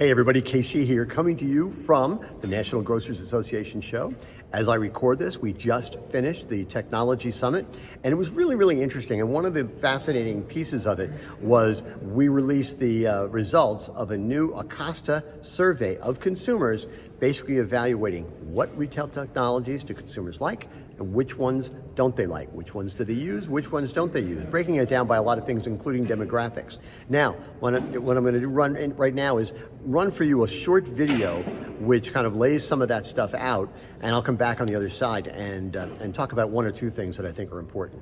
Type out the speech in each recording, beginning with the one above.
Hey everybody, Casey here, coming to you from the National Grocers Association show. As I record this, we just finished the Technology Summit, and it was really interesting. And one of the fascinating pieces of it was we released the results of a new Acosta survey of consumers, basically evaluating what retail technologies do consumers like and which ones don't they like, which ones do they use, which ones don't they use, breaking it down by a lot of things, including demographics. Now, what I'm going to do right now is run for you a short video which kind of lays some of that stuff out, and I'll come back on the other side and talk about one or two things that I think are important.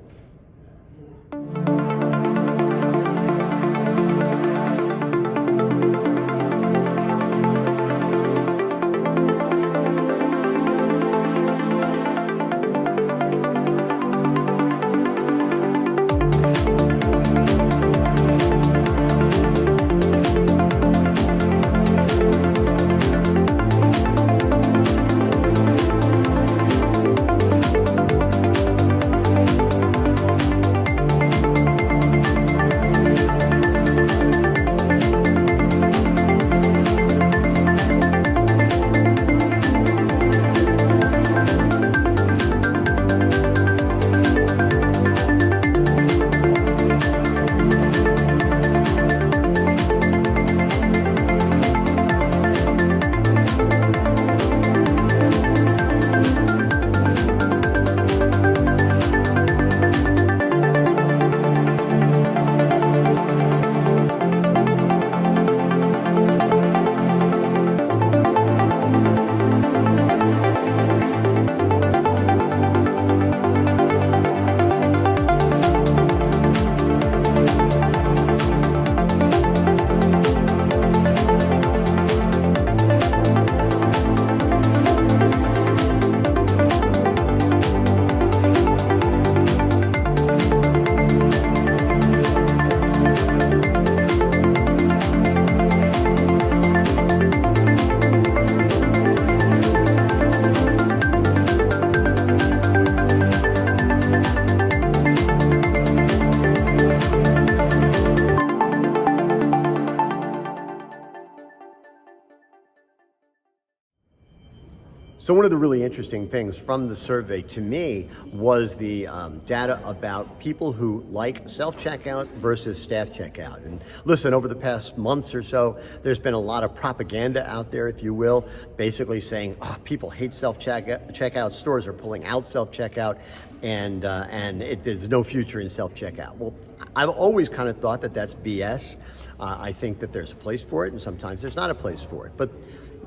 So one of the really interesting things from the survey to me was the data about people who like self-checkout versus staff checkout. And listen, over the past months or so, there's been a lot of propaganda out there, if you will, basically saying, people hate self-checkout, stores are pulling out self-checkout, and there's no future in self-checkout. Well, I've always kind of thought that that's BS. I think that there's a place for it, and sometimes there's not a place for it. But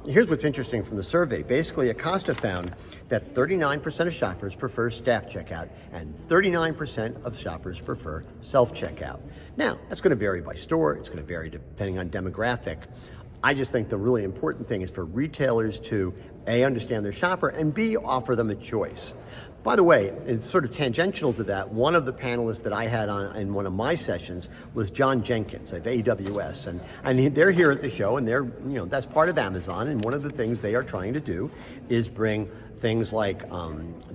here's what's interesting from the survey. Basically, Acosta found that 39% of shoppers prefer staff checkout and 39% of shoppers prefer self-checkout. Now, that's going to vary by store. It's going to vary depending on demographic. I just think the really important thing is for retailers to A, understand their shopper, and B, offer them a choice. By the way, it's sort of tangential to that. One of the panelists that I had on in one of my sessions was John Jenkins of AWS, and they're here at the show, and they're, that's part of Amazon, and one of the things they are trying to do is bring things like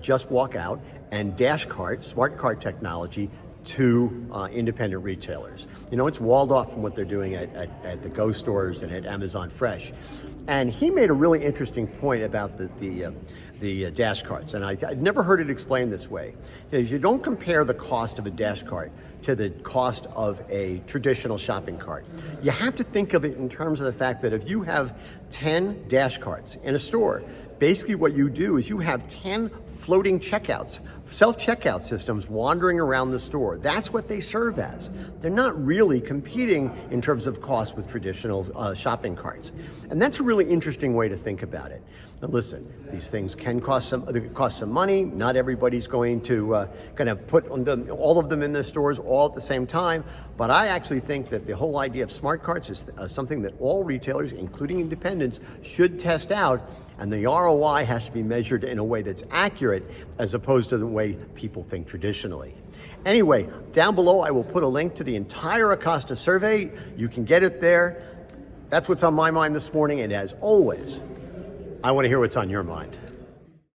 Just Walk Out and Dash Cart, smart cart technology to independent retailers. It's walled off from what they're doing at the Go stores and at Amazon Fresh. And he made a really interesting point about the dash carts, and I'd never heard it explained this way. You don't compare the cost of a dash cart to the cost of a traditional shopping cart. You have to think of it in terms of the fact that if you have 10 dash carts in a store, basically what you do is you have 10 floating checkouts, self-checkout systems wandering around the store. That's what they serve as. They're not really competing in terms of cost with traditional shopping carts. And that's a really interesting way to think about it. Now listen, these things can cost some money. Not everybody's going to kind of put all of them in their stores all at the same time. But I actually think that the whole idea of smart carts is something that all retailers, including independents, should test out. And the ROI has to be measured in a way that's accurate as opposed to the way people think traditionally. Anyway, down below I will put a link to the entire Acosta survey. You can get it there. That's what's on my mind this morning, and as always, I want to hear what's on your mind.